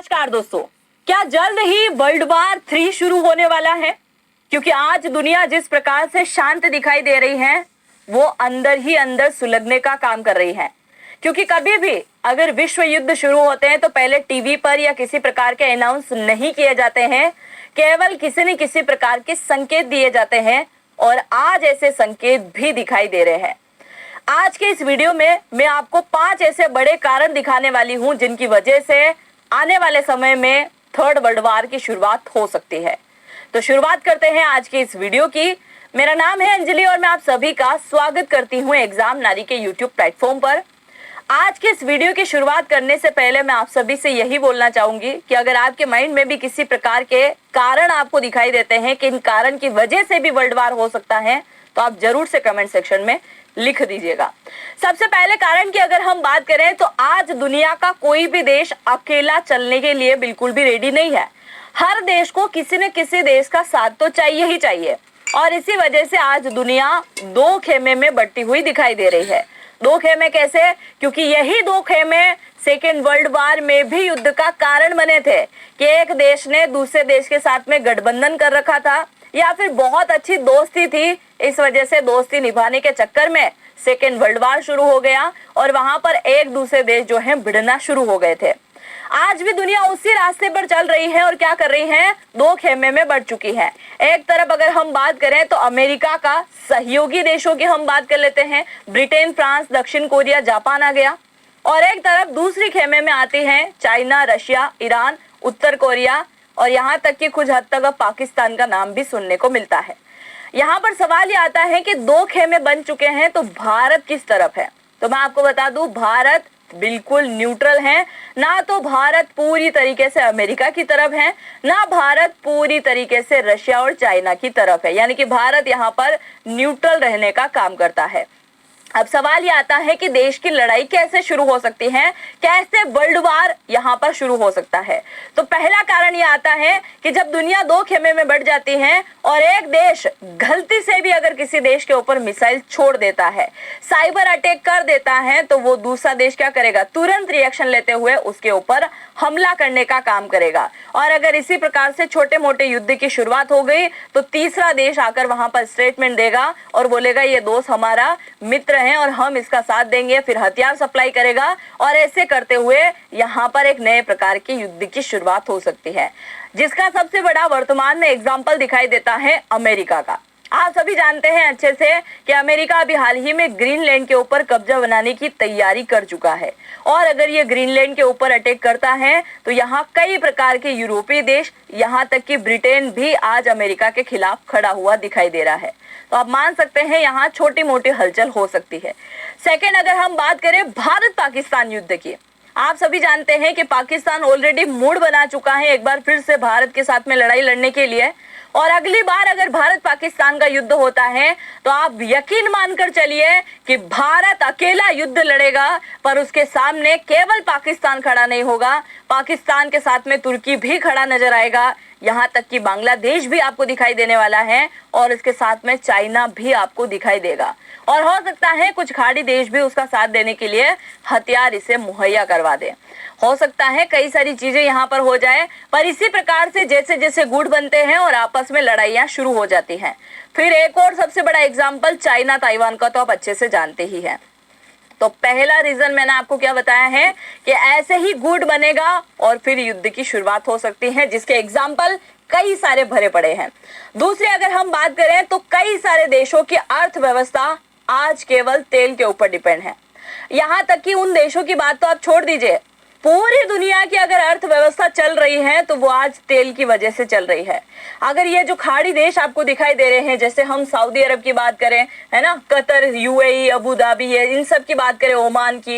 नमस्कार दोस्तों, क्या जल्द ही वर्ल्ड वार 3 शुरू होने वाला है? क्योंकि आज दुनिया जिस प्रकार से शांत दिखाई दे रही है वो अंदर ही अंदर सुलगने का काम कर रही है। क्योंकि कभी भी अगर विश्व युद्ध शुरू होते हैं तो पहले टीवी पर या किसी प्रकार के अनाउंस नहीं किए जाते हैं, केवल किसी न किसी प्रकार के संकेत दिए जाते हैं और आज ऐसे संकेत भी दिखाई दे रहे हैं। आज के इस वीडियो में मैं आपको 5 ऐसे बड़े कारण दिखाने वाली हूं जिनकी वजह से आने वाले समय में थर्ड वर्ल्ड वार की शुरुआत हो सकती है। तो शुरुआत करते हैं आज की इस वीडियो की। मेरा नाम है अंजलि और मैं आप सभी का स्वागत करती हूं एग्जाम नारी के यूट्यूब प्लेटफॉर्म पर। आज के इस वीडियो की शुरुआत करने से पहले मैं आप सभी से यही बोलना चाहूंगी कि अगर आपके माइंड में भी किसी प्रकार के कारण आपको दिखाई देते हैं कि इन कारण की वजह से भी वर्ल्ड वार हो सकता है, तो आप जरूर से कमेंट सेक्शन में लिख दीजिएगा। सबसे पहले कारण की अगर हम बात करें तो आज दुनिया का कोई भी देश अकेला चलने के लिए बिल्कुल भी रेडी नहीं है। हर देश को किसी न किसी देश का साथ तो चाहिए ही चाहिए और इसी वजह से आज दुनिया 2 खेमे में बंटी हुई दिखाई दे रही है। 2 खेमे कैसे? क्योंकि यही 2 खेमे सेकेंड वर्ल्ड वार में भी युद्ध का कारण बने थे कि एक देश ने दूसरे देश के साथ में गठबंधन कर रखा था या फिर बहुत अच्छी दोस्ती थी। इस वजह से दोस्ती निभाने के चक्कर में सेकेंड वर्ल्ड वार शुरू हो गया और वहां पर एक दूसरे देश जो है भिड़ना शुरू हो गए थे। आज भी दुनिया उसी रास्ते पर चल रही है और क्या कर रही है, 2 खेमे में बढ़ चुकी है। एक तरफ अगर हम बात करें तो अमेरिका का सहयोगी देशों की हम बात कर लेते हैं, ब्रिटेन, फ्रांस, दक्षिण कोरिया, जापान आ गया। और एक तरफ दूसरी खेमे में आती है चाइना, रशिया, ईरान, उत्तर कोरिया और यहाँ तक कि कुछ हद तक अब पाकिस्तान का नाम भी सुनने को मिलता है। यहाँ पर सवाल ये आता है कि 2 खेमे बन चुके हैं तो भारत किस तरफ है? तो मैं आपको बता दूं, भारत बिल्कुल न्यूट्रल है। ना तो भारत पूरी तरीके से अमेरिका की तरफ है, ना भारत पूरी तरीके से रशिया और चाइना की तरफ है। यानी कि भारत यहाँ पर न्यूट्रल रहने का काम करता है। अब सवाल ये आता है कि देश की लड़ाई कैसे शुरू हो सकती है, कैसे वर्ल्ड वार यहाँ पर शुरू हो सकता है? तो पहला कारण ये आता है कि जब दुनिया 2 खेमे में बढ़ जाती है और एक देश गलती से भी अगर किसी देश के ऊपर मिसाइल छोड़ देता है, साइबर अटैक कर देता है, तो वो दूसरा देश क्या करेगा? तुरंत रिएक्शन लेते हुए उसके ऊपर हमला करने का काम करेगा। और अगर इसी प्रकार से छोटे मोटे युद्ध की शुरुआत हो गई तो तीसरा देश आकर वहां पर स्टेटमेंट देगा और बोलेगा ये दोस्त हमारा मित्र है और हम इसका साथ देंगे, फिर हथियार सप्लाई करेगा और ऐसे करते हुए यहाँ पर एक नए प्रकार के युद्ध की शुरुआत हो सकती है, जिसका सबसे बड़ा वर्तमान में एग्जाम्पल दिखाई देता है अमेरिका का। आप सभी जानते हैं अच्छे से कि अमेरिका अभी हाल ही में ग्रीनलैंड के ऊपर कब्जा बनाने की तैयारी कर चुका है और अगर ये ग्रीनलैंड के ऊपर अटैक करता है तो यहाँ कई प्रकार के यूरोपीय देश, यहाँ तक कि ब्रिटेन भी आज अमेरिका के खिलाफ खड़ा हुआ दिखाई दे रहा है। तो आप मान सकते हैं यहाँ छोटी मोटी हलचल हो सकती है। सेकेंड, अगर हम बात करें भारत पाकिस्तान युद्ध की, आप सभी जानते हैं कि पाकिस्तान ऑलरेडी मूड बना चुका है एक बार फिर से भारत के साथ में लड़ाई लड़ने के लिए। और अगली बार अगर भारत पाकिस्तान का युद्ध होता है तो आप यकीन मानकर चलिए कि भारत अकेला युद्ध लड़ेगा, पर उसके सामने केवल पाकिस्तान खड़ा नहीं होगा, पाकिस्तान के साथ में तुर्की भी खड़ा नजर आएगा, यहाँ तक कि बांग्लादेश भी आपको दिखाई देने वाला है और इसके साथ में चाइना भी आपको दिखाई देगा। और हो सकता है कुछ खाड़ी देश भी उसका साथ देने के लिए हथियार इसे मुहैया करवा दे। हो सकता है कई सारी चीजें यहाँ पर हो जाए, पर इसी प्रकार से जैसे जैसे गुट बनते हैं और आपस में लड़ाइयाँ शुरू हो जाती हैं। फिर एक और सबसे बड़ा एग्जाम्पल चाइना ताइवान का तो आप अच्छे से जानते ही हैं। तो पहला रीजन मैंने आपको क्या बताया है कि ऐसे ही गुट बनेगा और फिर युद्ध की शुरुआत हो सकती है, जिसके एग्जाम्पल कई सारे भरे पड़े हैं। दूसरी अगर हम बात करें तो कई सारे देशों की अर्थव्यवस्था आज केवल तेल के ऊपर डिपेंड है। यहाँ तक कि उन देशों की बात तो आप छोड़ दीजिए, पूरी दुनिया की अगर अर्थव्यवस्था चल रही है तो वो आज तेल की वजह से चल रही है। अगर ये जो खाड़ी देश आपको दिखाई दे रहे हैं, जैसे हम सऊदी अरब की बात करें, है ना, कतर, यूएई, अबू धाबी है, इन सब की बात करें, ओमान की,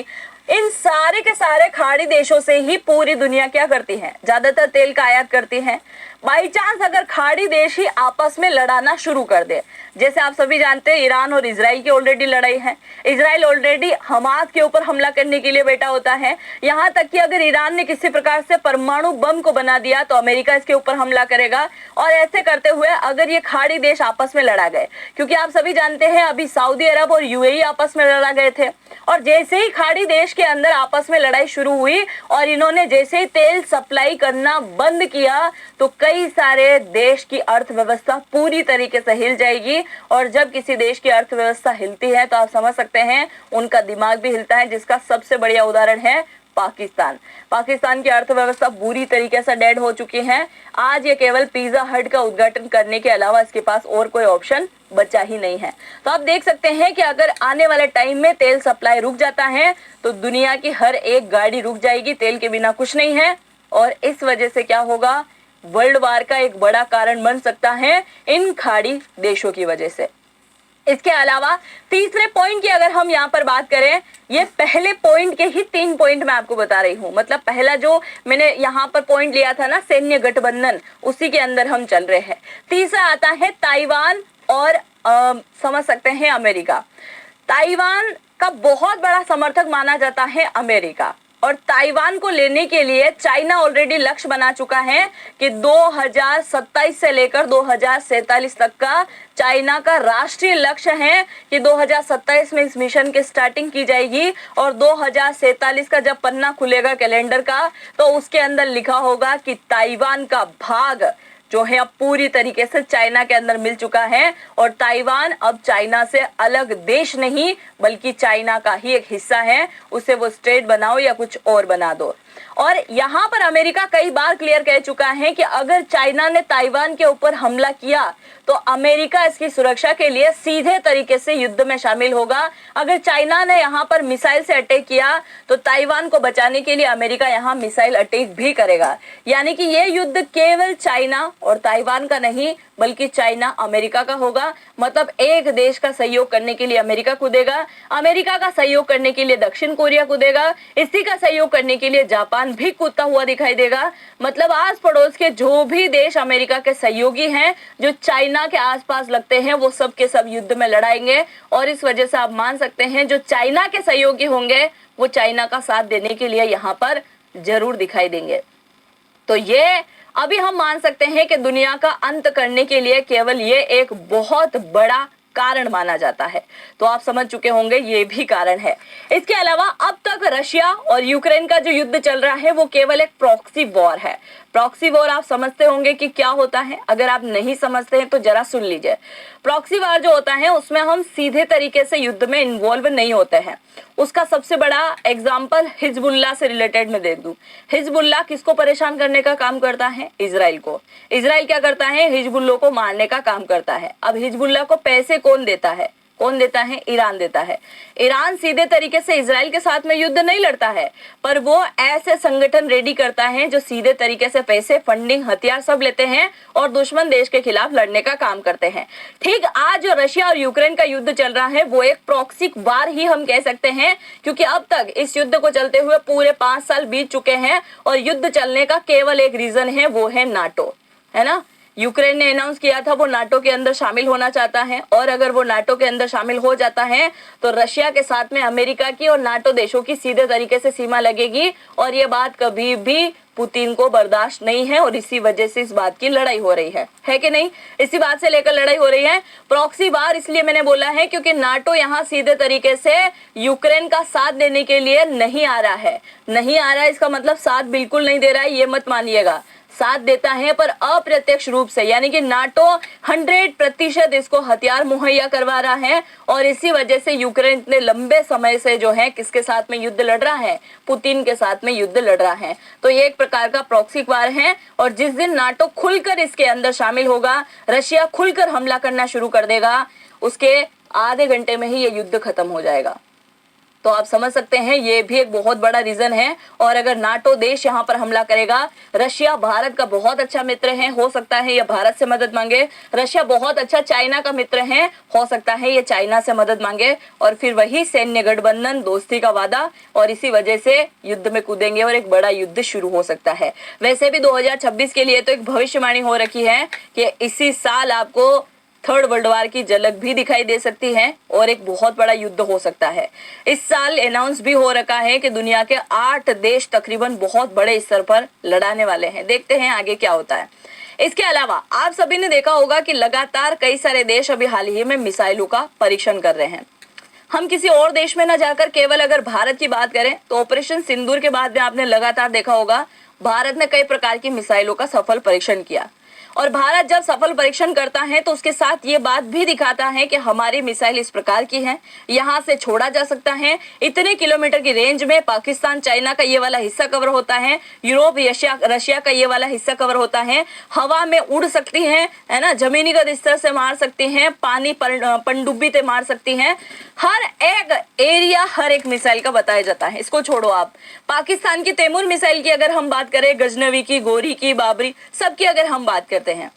इन सारे के सारे खाड़ी देशों से ही पूरी दुनिया क्या करती है? ज्यादातर तेल का आयात करती है। बाई चांस अगर खाड़ी देश ही आपस में लड़ाना शुरू कर दे, जैसे आप सभी जानते हैं ईरान और इजराइल की ऑलरेडी लड़ाई है, इजराइल ऑलरेडी हमास के ऊपर हमला करने के लिए बैठा होता है, यहाँ तक कि अगर ईरान ने किसी प्रकार से परमाणु बम को बना दिया तो अमेरिका इसके ऊपर हमला करेगा। और ऐसे करते हुए अगर ये खाड़ी देश आपस में लड़ा गए, क्योंकि आप सभी जानते हैं अभी सऊदी अरब और यूएई आपस में लड़ा गए थे, और जैसे ही खाड़ी देश के अंदर आपस में लड़ाई शुरू हुई और इन्होंने जैसे ही तेल सप्लाई करना बंद किया तो कई सारे देश की अर्थव्यवस्था पूरी तरीके से हिल जाएगी। और जब किसी देश की अर्थव्यवस्था हिलती है तो आप समझ सकते हैं उनका दिमाग भी हिलता है, जिसका सबसे बढ़िया उदाहरण है पाकिस्तान। पाकिस्तान की अर्थव्यवस्था बुरी तरीके से डेड हो चुकी है। आज ये केवल पिज्जा हट का उद्घाटन करने के अलावा इसके पास और कोई ऑप्शन बचा ही नहीं है। तो आप देख सकते हैं कि अगर आने वाले टाइम में तेल सप्लाई रुक जाता है तो दुनिया की हर एक गाड़ी रुक जाएगी, तेल के बिना कुछ नहीं है। और इस वजह से क्या होगा, वर्ल्ड वार का एक बड़ा कारण बन सकता है इन खाड़ी देशों की वजह से। इसके अलावा तीसरे पॉइंट की अगर हम यहाँ पर बात करें, ये पहले पॉइंट के ही 3 पॉइंट मैं आपको बता रही हूँ। मतलब पहला जो मैंने यहाँ पर पॉइंट लिया था ना, सैन्य गठबंधन, उसी के अंदर हम चल रहे हैं। तीसरा आता है ताइवान और समझ सकते हैं अमेरिका। ताइवान का बहुत बड़ा समर्थक माना जाता है अमेरिका, और ताइवान को लेने के लिए चाइना ऑलरेडी लक्ष्य बना चुका है कि 2027 से लेकर 2047 तक का चाइना का राष्ट्रीय लक्ष्य है कि 2027 में इस मिशन की स्टार्टिंग की जाएगी और 2047 का जब पन्ना खुलेगा कैलेंडर का तो उसके अंदर लिखा होगा कि ताइवान का भाग जो है अब पूरी तरीके से चाइना के अंदर मिल चुका है और ताइवान अब चाइना से अलग देश नहीं बल्कि चाइना का ही एक हिस्सा है। उसे वो स्टेट बनाओ या कुछ और बना दो। और यहाँ पर अमेरिका कई बार क्लियर कह चुका है कि अगर चाइना ने ताइवान के ऊपर हमला किया तो अमेरिका इसकी सुरक्षा के लिए सीधे तरीके से युद्ध में शामिल होगा। अगर चाइना ने यहाँ पर मिसाइल से अटैक किया तो ताइवान को बचाने के लिए अमेरिका यहाँ मिसाइल अटैक भी करेगा। यानी कि ये युद्ध केवल चाइना और ताइवान का नहीं बल्कि चाइना अमेरिका का होगा। मतलब एक देश का सहयोग करने के लिए अमेरिका कूदेगा, अमेरिका का सहयोग करने के लिए दक्षिण कोरिया कूदेगा, इसी का सहयोग करने के लिए जापान भी कूदता हुआ दिखाई देगा। मतलब आस पड़ोस के जो भी देश अमेरिका के सहयोगी हैं, जो चाइना के आसपास लगते हैं, वो सब के सब युद्ध में लड़ाएंगे। और इस वजह से आप मान सकते हैं जो चाइना के सहयोगी होंगे वो चाइना का साथ देने के लिए यहाँ पर जरूर दिखाई देंगे। तो ये अभी हम मान सकते हैं कि दुनिया का अंत करने के लिए केवल ये एक बहुत बड़ा कारण माना जाता है। तो आप समझ चुके होंगे ये भी कारण है। इसके अलावा अब तक रशिया और यूक्रेन का जो युद्ध चल रहा है वो केवल एक प्रॉक्सी वॉर है। प्रॉक्सी वॉर आप समझते होंगे कि क्या होता है, अगर आप नहीं समझते हैं तो जरा सुन लीजिए। प्रॉक्सी वॉर जो होता है उसमें हम सीधे तरीके से युद्ध में इन्वॉल्व नहीं होते हैं। उसका सबसे बड़ा एग्जाम्पल हिजबुल्लाह से रिलेटेड मैं दे दूं। हिजबुल्लाह किसको परेशान करने का काम करता है? इजराइल को। इजराइल क्या करता है? हिजबुल्लाह को मारने का काम करता है। अब हिजबुल्लाह को पैसे कौन देता है? कौन देता है? ईरान देता है। ईरान सीधे तरीके से इजराइल के साथ में युद्ध नहीं लड़ता है, पर वो ऐसे संगठन रेडी करता है जो सीधे तरीके से पैसे, फंडिंग, हथियार सब लेते हैं और दुश्मन देश के खिलाफ लड़ने का काम करते हैं। ठीक आज जो रशिया और यूक्रेन का युद्ध चल रहा है वो एक प्रॉक्सी वार ही हम कह सकते हैं, क्योंकि अब तक इस युद्ध को चलते हुए पूरे 5 साल बीत चुके हैं और युद्ध चलने का केवल एक रीजन है, वो है नाटो, है ना। यूक्रेन ने अनाउंस किया था वो नाटो के अंदर शामिल होना चाहता है, और अगर वो नाटो के अंदर शामिल हो जाता है तो रशिया के साथ में अमेरिका की और नाटो देशों की सीधे तरीके से सीमा लगेगी और ये बात कभी भी पुतिन को बर्दाश्त नहीं है और इसी वजह से इस बात की लड़ाई हो रही है कि नहीं? इसी बात से लेकर लड़ाई हो रही है। प्रॉक्सी वार इसलिए मैंने बोला है क्योंकि नाटो यहाँ सीधे तरीके से यूक्रेन का साथ देने के लिए नहीं आ रहा है। नहीं आ रहा है इसका मतलब साथ बिल्कुल नहीं दे रहा है, ये मत मानिएगा। साथ देता है पर अप्रत्यक्ष रूप से, यानी कि नाटो 100% इसको हथियार मुहैया करवा रहा है और इसी वजह से यूक्रेन इतने लंबे समय से जो है किसके साथ में युद्ध लड़ रहा है? पुतिन के साथ में युद्ध लड़ रहा है। तो ये एक प्रकार का प्रॉक्सी वार है और जिस दिन नाटो खुलकर इसके अंदर शामिल होगा, रशिया खुलकर हमला करना शुरू कर देगा, उसके आधे घंटे में ही ये युद्ध खत्म हो जाएगा। तो आप समझ सकते हैं ये भी एक बहुत बड़ा रीजन है। और अगर नाटो देश यहाँ पर हमला करेगा, रशिया भारत का बहुत अच्छा मित्र है, हो सकता है ये भारत से मदद मांगे। रशिया बहुत अच्छा चाइना का मित्र है, हो सकता है ये चाइना से मदद मांगे, और फिर वही सैन्य गठबंधन, दोस्ती का वादा, और इसी वजह से युद्ध में कूदेंगे और एक बड़ा युद्ध शुरू हो सकता है। वैसे भी 2026 के लिए तो एक भविष्यवाणी हो रखी है कि इसी साल आपको थर्ड वर्ल्ड वार की झलक भी दिखाई दे सकती है और एक बहुत बड़ा युद्ध हो सकता है। इस साल अनाउंस भी हो रखा है कि दुनिया के 8 देश तकरीबन बहुत बड़े स्तर पर लड़ाने वाले हैं। देखते हैं आगे क्या होता है। इसके अलावा आप सभी ने देखा होगा कि लगातार कई सारे देश अभी हाल ही में मिसाइलों का परीक्षण कर रहे हैं। हम किसी और देश में न जाकर केवल अगर भारत की बात करें तो ऑपरेशन सिंदूर के बाद में आपने लगातार देखा होगा भारत ने कई प्रकार की मिसाइलों का सफल परीक्षण किया। और भारत जब सफल परीक्षण करता है तो उसके साथ ये बात भी दिखाता है कि हमारी मिसाइल इस प्रकार की है, यहाँ से छोड़ा जा सकता है, इतने किलोमीटर की रेंज में पाकिस्तान चाइना का ये वाला हिस्सा कवर होता है, यूरोप रशिया का ये वाला हिस्सा कवर होता है, हवा में उड़ सकती है ना, जमीनीगत स्तर से मार सकती हैं, पानी पनडुब्बी से मार सकती हैं। हर एक एरिया हर एक मिसाइल का बताया जाता है। इसको छोड़ो आप, पाकिस्तान की तैमूर मिसाइल की अगर हम बात करें, गजनवी की, गोरी की, बाबरी, सबकी अगर हम बात करते हैं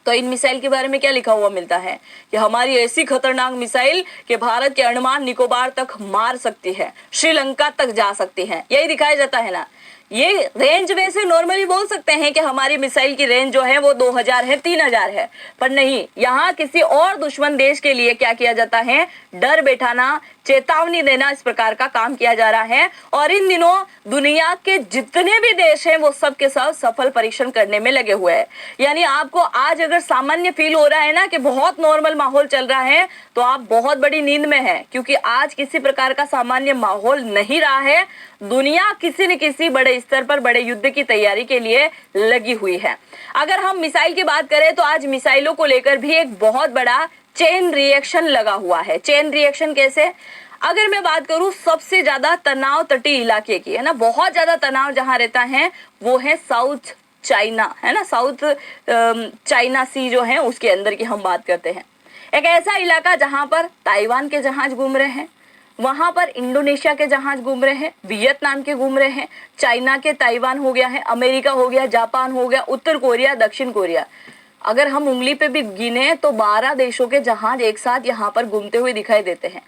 तो इन मिसाइल के बारे में क्या लिखा हुआ मिलता है कि हमारी ऐसी खतरनाक मिसाइल कि भारत के अंडमान निकोबार तक मार सकती है, श्रीलंका तक जा सकती है, यही दिखाया जाता है ना। ये रेंज वैसे नॉर्मली बोल सकते हैं कि हमारी मिसाइल की रेंज जो है वो 2000 है, 3000 है, पर नहीं, यहाँ किसी और दुश्मन देश के लिए क्या किया जाता है, डर बैठाना, चेतावनी देना, इस प्रकार का काम किया जा रहा है। और इन दिनों दुनिया के जितने भी देश हैं वो सब के सब सफल परीक्षण करने में लगे हुए हैं। यानी आपको आज अगर सामान्य फील हो रहा है ना कि बहुत नॉर्मल माहौल चल रहा है, तो आप बहुत बड़ी नींद में हैं, क्योंकि आज किसी प्रकार का सामान्य माहौल नहीं रहा है। दुनिया किसी न किसी बड़े स्तर पर बड़े युद्ध की तैयारी के लिए लगी हुई है। अगर हम मिसाइल की बात करें तो आज मिसाइलों को लेकर भी एक बहुत बड़ा चेन रिएक्शन लगा हुआ है। चेन रिएक्शन कैसे? अगर मैं बात करूं सबसे ज्यादा तनाव तटीय इलाके की, है ना, बहुत ज्यादा तनाव जहां रहता है वो है साउथ चाइना, है ना, साउथ चाइना सी जो है उसके अंदर की हम बात करते हैं। एक ऐसा इलाका जहां पर ताइवान के जहाज घूम रहे हैं, वहां पर इंडोनेशिया के जहाज घूम रहे हैं, वियतनाम के घूम रहे हैं, चाइना के ताइवान हो गया है, अमेरिका हो गया, जापान हो गया, उत्तर कोरिया, दक्षिण कोरिया। अगर हम उंगली पे भी गिने तो 12 देशों के जहाज एक साथ यहाँ पर घूमते हुए दिखाई देते हैं।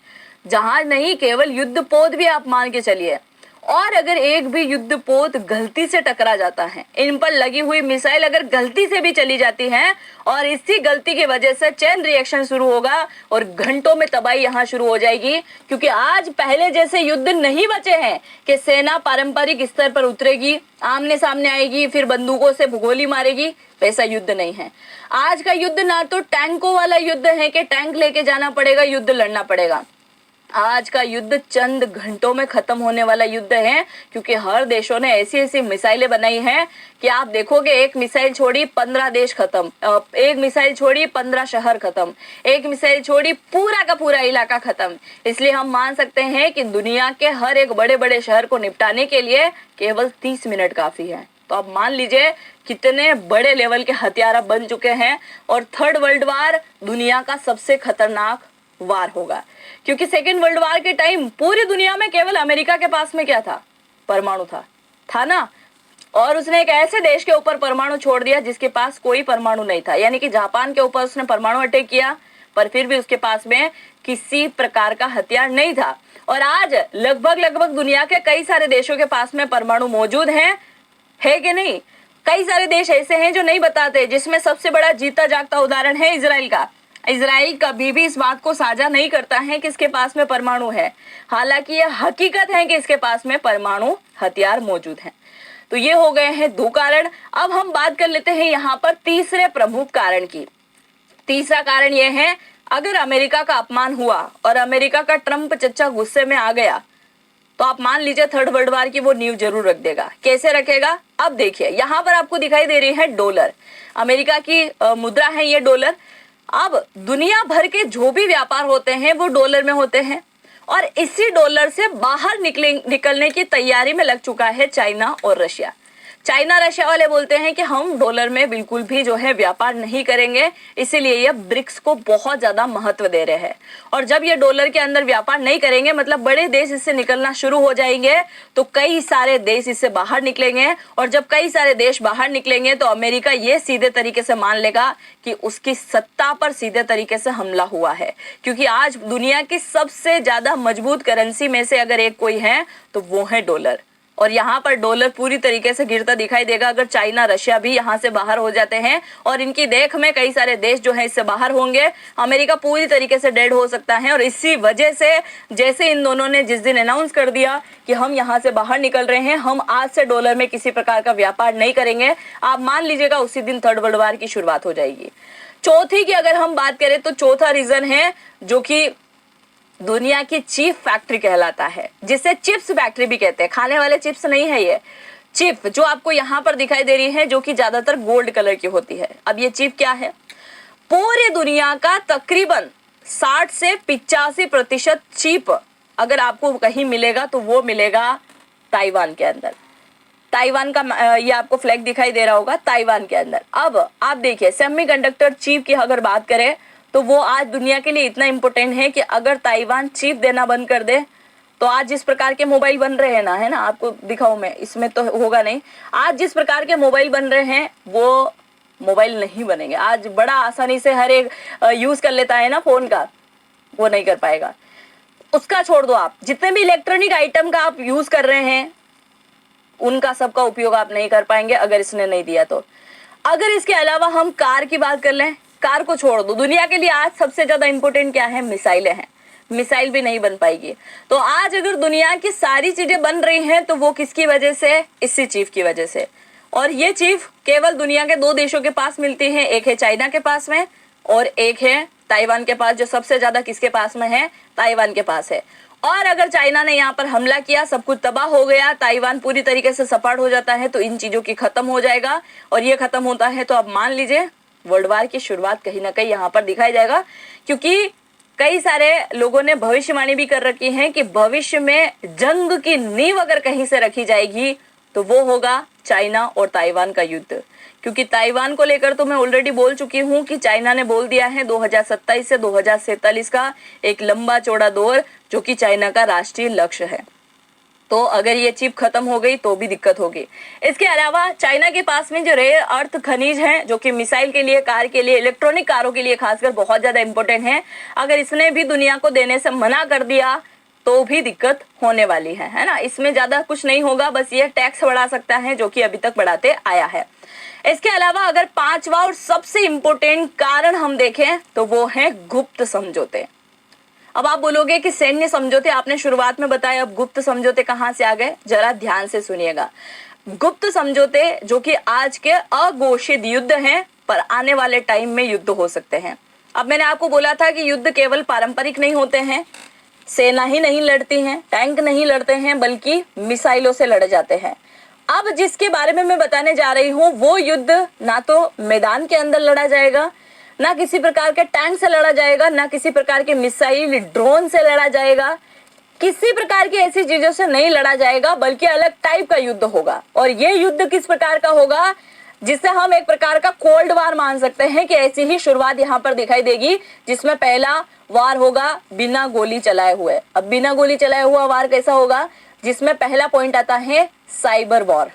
जहाज नहीं, केवल युद्धपोत भी आप मान के चलिए। और अगर एक भी युद्धपोत गलती से टकरा जाता है, इन पर लगी हुई मिसाइल अगर गलती से भी चली जाती है, और इसी गलती की वजह से चेन रिएक्शन शुरू होगा और घंटों में तबाही यहाँ शुरू हो जाएगी। क्योंकि आज पहले जैसे युद्ध नहीं बचे हैं कि सेना पारंपरिक स्तर पर उतरेगी, आमने सामने आएगी, फिर बंदूकों से गोली मारेगी, वैसा युद्ध नहीं है। आज का युद्ध ना तो टैंकों वाला युद्ध है कि टैंक लेके जाना पड़ेगा, युद्ध लड़ना पड़ेगा। आज का युद्ध चंद घंटों में खत्म होने वाला युद्ध है, क्योंकि हर देशों ने ऐसी ऐसी मिसाइलें बनाई हैं कि आप देखोगे एक मिसाइल छोड़ी 15 देश खत्म, एक मिसाइल छोड़ी 15 शहर खत्म, एक मिसाइल छोड़ी पूरा का पूरा इलाका खत्म। इसलिए हम मान सकते हैं कि दुनिया के हर एक बड़े बड़े शहर को निपटाने के लिए केवल 30 मिनट काफी है। तो आप मान लीजिए कितने बड़े लेवल के हथियार बन चुके हैं। और थर्ड वर्ल्ड वार दुनिया का सबसे खतरनाक वार होगा, क्योंकि सेकेंड वर्ल्ड वार के टाइम पूरी दुनिया में केवल अमेरिका के पास में क्या था, परमाणु था ना। और उसने एक ऐसे देश के ऊपर परमाणु छोड़ दिया जिसके पास कोई परमाणु नहीं था, यानी कि जापान के ऊपर उसने परमाणु अटैक किया, पर फिर भी उसके पास में किसी प्रकार का हथियार नहीं था। और आज लगभग दुनिया के कई सारे देशों के पास में परमाणु मौजूद है कि नहीं। कई सारे देश ऐसे हैं जो नहीं बताते, जिसमें सबसे बड़ा जीता जागता उदाहरण है इजराइल का। इजराइल कभी भी इस बात को साझा नहीं करता है कि इसके पास में परमाणु है, हालांकि यह हकीकत है कि इसके पास में परमाणु हथियार मौजूद हैं। तो ये हो गए हैं 2 कारण। अब हम बात कर लेते हैं यहाँ पर तीसरे प्रमुख कारण की। तीसरा कारण यह है, अगर अमेरिका का अपमान हुआ और अमेरिका का ट्रंप चच्चा गुस्से में आ गया तो आप मान लीजिए थर्ड वर्ल्ड वार की वो नींव जरूर रख देगा। कैसे रखेगा? अब देखिए, यहाँ पर आपको दिखाई दे रही है डॉलर, अमेरिका की मुद्रा है ये डॉलर। अब दुनिया भर के जो भी व्यापार होते हैं वो डॉलर में होते हैं, और इसी डॉलर से बाहर निकलने की तैयारी में लग चुका है चाइना और रशिया। चाइना रशिया वाले बोलते हैं कि हम डॉलर में बिल्कुल भी जो है व्यापार नहीं करेंगे, इसीलिए ये ब्रिक्स को बहुत ज्यादा महत्व दे रहे हैं। और जब ये डॉलर के अंदर व्यापार नहीं करेंगे, मतलब बड़े देश इससे निकलना शुरू हो जाएंगे, तो कई सारे देश इससे बाहर निकलेंगे। और जब कई सारे देश बाहर निकलेंगे तो अमेरिका ये सीधे तरीके से मान लेगा कि उसकी सत्ता पर सीधे तरीके से हमला हुआ है। क्योंकि आज दुनिया की सबसे ज्यादा मजबूत करेंसी में से अगर एक कोई है तो वो है डॉलर। और यहाँ पर डॉलर पूरी तरीके से गिरता दिखाई देगा अगर चाइना रशिया भी यहाँ से बाहर हो जाते हैं। और इनकी देख में कई सारे देश जो है इससे बाहर होंगे, अमेरिका पूरी तरीके से डेड हो सकता है। और इसी वजह से जैसे इन दोनों ने जिस दिन अनाउंस कर दिया कि हम यहाँ से बाहर निकल रहे हैं, हम आज से डॉलर में किसी प्रकार का व्यापार नहीं करेंगे, आप मान लीजिएगा उसी दिन थर्ड वर्ल्ड वॉर की शुरुआत हो जाएगी। चौथी की अगर हम बात करें तो चौथा रीजन है जो कि दुनिया की चीप फैक्ट्री कहलाता है, जिसे चिप्स फैक्ट्री भी कहते हैं। खाने वाले चिप्स नहीं है ये, चिप जो आपको यहाँ पर दिखाई दे रही है जो कि ज्यादातर गोल्ड कलर की होती है। अब ये चिप क्या है? पूरी दुनिया का तकरीबन 60 से 85% चिप अगर आपको कहीं मिलेगा तो वो मिलेगा ताइवान के अंदर। ताइवान का ये आपको फ्लैग दिखाई दे रहा होगा, ताइवान के अंदर। अब आप देखिए सेमीकंडक्टर चिप की अगर बात करें तो वो आज दुनिया के लिए इतना इम्पोर्टेंट है कि अगर ताइवान चिप देना बंद कर दे तो आज जिस प्रकार के मोबाइल बन रहे हैं ना, है ना, आपको दिखाऊं मैं, इसमें तो होगा नहीं, आज जिस प्रकार के मोबाइल बन रहे हैं वो मोबाइल नहीं बनेंगे। आज बड़ा आसानी से हर एक यूज कर लेता है ना फोन का, वो नहीं कर पाएगा। उसका छोड़ दो, आप जितने भी इलेक्ट्रॉनिक आइटम का आप यूज कर रहे हैं उनका सबका उपयोग आप नहीं कर पाएंगे अगर इसने नहीं दिया तो। अगर इसके अलावा हम कार की बात कर लें, कार को छोड़ दो, दुनिया के लिए आज सबसे ज्यादा इंपॉर्टेंट क्या है? मिसाइलें हैं। मिसाइल भी नहीं बन पाएगी। तो आज अगर दुनिया की सारी चीजें बन रही हैं तो वो किसकी वजह से? इसी चीफ की वजह से। और ये चीफ केवल दुनिया के 2 देशों के पास मिलती है, एक है चाइना के पास में और एक है ताइवान के पास, जो सबसे ज्यादा किसके पास में है? ताइवान के पास है। और अगर चाइना ने यहाँ पर हमला किया, सब कुछ तबाह हो गया, ताइवान पूरी तरीके से सपाट हो जाता है तो इन चीजों की खत्म हो जाएगा। और ये खत्म होता है तो अब मान लीजिए वर्ल्ड वार की शुरुआत कहीं ना कहीं यहाँ पर दिखाई जाएगा। क्योंकि कई सारे लोगों ने भविष्यवाणी भी कर रखी है कि भविष्य में जंग की नींव अगर कहीं से रखी जाएगी तो वो होगा चाइना और ताइवान का युद्ध। क्योंकि ताइवान को लेकर तो मैं ऑलरेडी बोल चुकी हूँ कि चाइना ने बोल दिया है 2027 से 2047 का एक लंबा चौड़ा दौर जो कि चाइना का राष्ट्रीय लक्ष्य है। तो अगर ये चिप खत्म हो गई तो भी दिक्कत होगी। इसके अलावा चाइना के पास में जो रेयर अर्थ खनिज हैं जो कि मिसाइल के लिए, कार के लिए, इलेक्ट्रॉनिक कारों के लिए खासकर बहुत ज्यादा इंपॉर्टेंट है, अगर इसने भी दुनिया को देने से मना कर दिया तो भी दिक्कत होने वाली है ना। इसमें ज्यादा कुछ नहीं होगा, बस ये टैक्स बढ़ा सकता है जो कि अभी तक बढ़ाते आया है। इसके अलावा अगर 5वां और सबसे इंपॉर्टेंट कारण हम देखें तो वो है गुप्त समझौते। अब आप बोलोगे कि सैन्य समझौते आपने शुरुआत में बताया, अब गुप्त समझौते कहां से आ गए? जरा ध्यान से सुनिएगा। गुप्त समझौते जो कि आज के अघोषित युद्ध हैं पर आने वाले टाइम में युद्ध हो सकते हैं। अब मैंने आपको बोला था कि युद्ध केवल पारंपरिक नहीं होते हैं, सेना ही नहीं लड़ती हैं, टैंक नहीं लड़ते हैं, बल्कि मिसाइलों से लड़े जाते हैं। अब जिसके बारे में मैं बताने जा रही हूँ वो युद्ध ना तो मैदान के अंदर लड़ा जाएगा, ना किसी प्रकार के टैंक से लड़ा जाएगा, ना किसी प्रकार के मिसाइल ड्रोन से लड़ा जाएगा, किसी प्रकार की ऐसी चीजों से नहीं लड़ा जाएगा, बल्कि अलग टाइप का युद्ध होगा। और ये युद्ध किस प्रकार का होगा? जिसे हम एक प्रकार का कोल्ड वार मान सकते हैं कि ऐसी ही शुरुआत यहाँ पर दिखाई देगी, जिसमें पहला वार होगा बिना गोली चलाए हुए। अब बिना गोली चलाए हुआ वार कैसा होगा? जिसमें पहला पॉइंट आता है cyber war,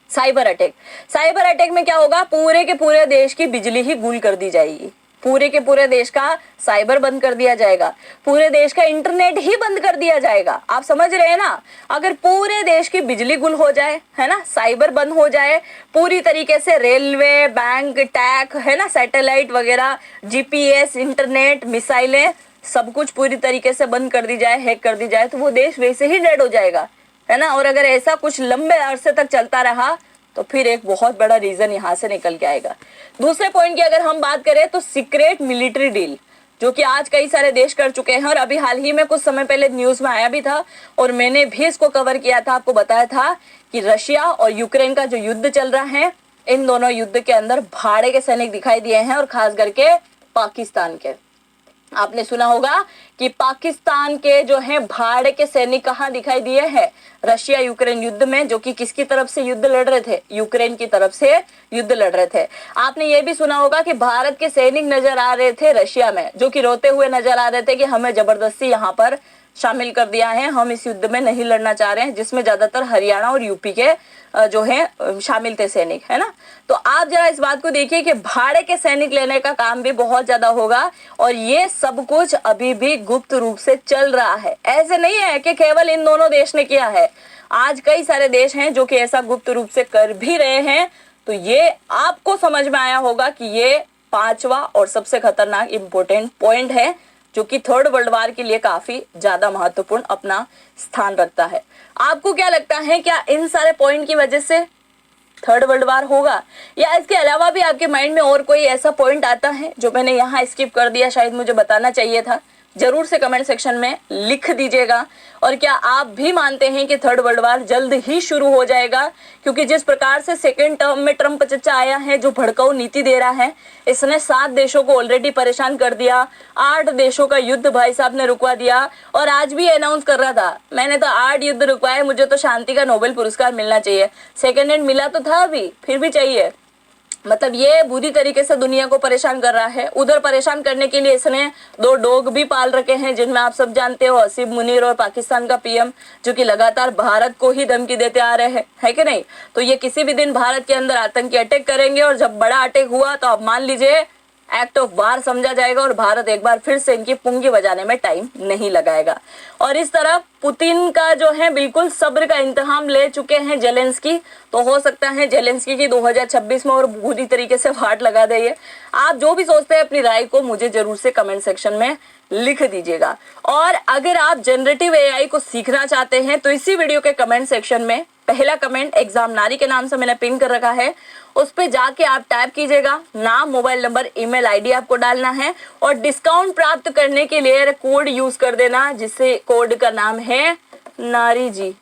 cyber attack. Cyber attack में क्या होगा? पूरे के पूरे देश की बिजली ही गुल कर दी जाएगी, पूरे के पूरे देश का साइबर बंद कर दिया जाएगा, पूरे देश का इंटरनेट ही बंद कर दिया जाएगा। आप समझ रहे हैं ना? अगर पूरे देश की बिजली गुल हो जाए, है ना, साइबर बंद हो जाए, पूरी तरीके से रेलवे, बैंक, टैक, है ना, सैटेलाइट वगैरह, जीपीएस, इंटरनेट, मिसाइलें, सब कुछ पूरी तरीके से बंद कर दी जाए, हैक कर दी जाए, तो वो देश वैसे ही डेड हो जाएगा, है ना। और अगर ऐसा कुछ लंबे अरसे तक चलता रहा तो फिर एक बहुत बड़ा रीजन यहाँ से निकल के आएगा। दूसरे पॉइंट की अगर हम बात करें तो सीक्रेट मिलिट्री डील, जो कि आज कई सारे देश कर चुके हैं। और अभी हाल ही में कुछ समय पहले न्यूज में आया भी था और मैंने भी इसको कवर किया था, आपको बताया था कि रशिया और यूक्रेन का जो युद्ध चल रहा है, इन दोनों युद्ध के अंदर भाड़े के सैनिक दिखाई दिए हैं, और खास करके पाकिस्तान के। आपने सुना होगा कि पाकिस्तान के जो है भाड़े के सैनिक कहाँ दिखाई दिए हैं? रशिया यूक्रेन युद्ध में, जो कि किसकी तरफ से युद्ध लड़ रहे थे? यूक्रेन की तरफ से युद्ध लड़ रहे थे। आपने ये भी सुना होगा कि भारत के सैनिक नजर आ रहे थे रशिया में, जो कि रोते हुए नजर आ रहे थे कि हमें जबरदस्ती यहाँ पर शामिल कर दिया है, हम इस युद्ध में नहीं लड़ना चाह रहे हैं, जिसमें ज्यादातर हरियाणा और यूपी के जो है शामिल थे सैनिक, है ना। तो आप जरा इस बात को देखिए कि भाड़े के सैनिक लेने का काम भी बहुत ज्यादा होगा, और ये सब कुछ अभी भी गुप्त रूप से चल रहा है। ऐसे नहीं है कि केवल इन दोनों देश ने किया है, आज कई सारे देश हैं जो कि ऐसा गुप्त रूप से कर भी रहे हैं। तो ये आपको समझ में आया होगा कि ये पांचवा और सबसे खतरनाक इंपॉर्टेंट पॉइंट है, जो कि थर्ड वर्ल्ड वार के लिए काफी ज्यादा महत्वपूर्ण अपना स्थान रखता है। आपको क्या लगता है, क्या इन सारे पॉइंट की वजह से थर्ड वर्ल्ड वार होगा, या इसके अलावा भी आपके माइंड में और कोई ऐसा पॉइंट आता है जो मैंने यहाँ स्किप कर दिया, शायद मुझे बताना चाहिए था? जरूर से कमेंट सेक्शन में लिख दीजिएगा। और क्या आप भी मानते हैं कि थर्ड वर्ल्ड वार जल्द ही शुरू हो जाएगा? क्योंकि जिस प्रकार से सेकेंड टर्म में ट्रम्प चचा आया है, जो भड़काऊ नीति दे रहा है, इसने 7 देशों को ऑलरेडी परेशान कर दिया, 8 देशों का युद्ध भाई साहब ने रुकवा दिया, और आज भी अनाउंस कर रहा था मैंने तो 8 युद्ध रुकवाए, मुझे तो शांति का नोबेल पुरस्कार मिलना चाहिए। सेकेंड हैंड मिला तो था अभी, फिर भी चाहिए। मतलब ये बुरी तरीके से दुनिया को परेशान कर रहा है। उधर परेशान करने के लिए इसने 2 डॉग भी पाल रखे हैं, जिनमें आप सब जानते हो हसीब मुनीर और पाकिस्तान का पीएम, जो कि लगातार भारत को ही धमकी देते आ रहे हैं, है कि नहीं। तो ये किसी भी दिन भारत के अंदर आतंकी अटैक करेंगे, और जब बड़ा अटैक हुआ तो आप मान लीजिए एक्ट ऑफ वार समझा जाएगा, और भारत एक बार फिर से इनकी पुंगी बजाने में टाइम नहीं लगाएगा। और इस तरफ पुतिन का जो है बिल्कुल सब्र का इंतहाम ले चुके हैं जेलेंस्की। तो हो सकता है जेलेंस्की की 2026 में और बुरी तरीके से वाट लगा दे ये। आप जो भी सोचते हैं अपनी राय को मुझे जरूर से कमेंट सेक्शन में लिख दीजिएगा। और अगर आप जनरेटिव एआई को सीखना चाहते हैं तो इसी वीडियो के कमेंट सेक्शन में पहला कमेंट एग्जाम नारी के नाम से मैंने पिन कर रखा है, उस पे जाके आप टाइप कीजिएगा, नाम, मोबाइल नंबर, ईमेल आईडी आपको डालना है, और डिस्काउंट प्राप्त करने के लिए कोड यूज कर देना, जिससे कोड का नाम है नारी जी।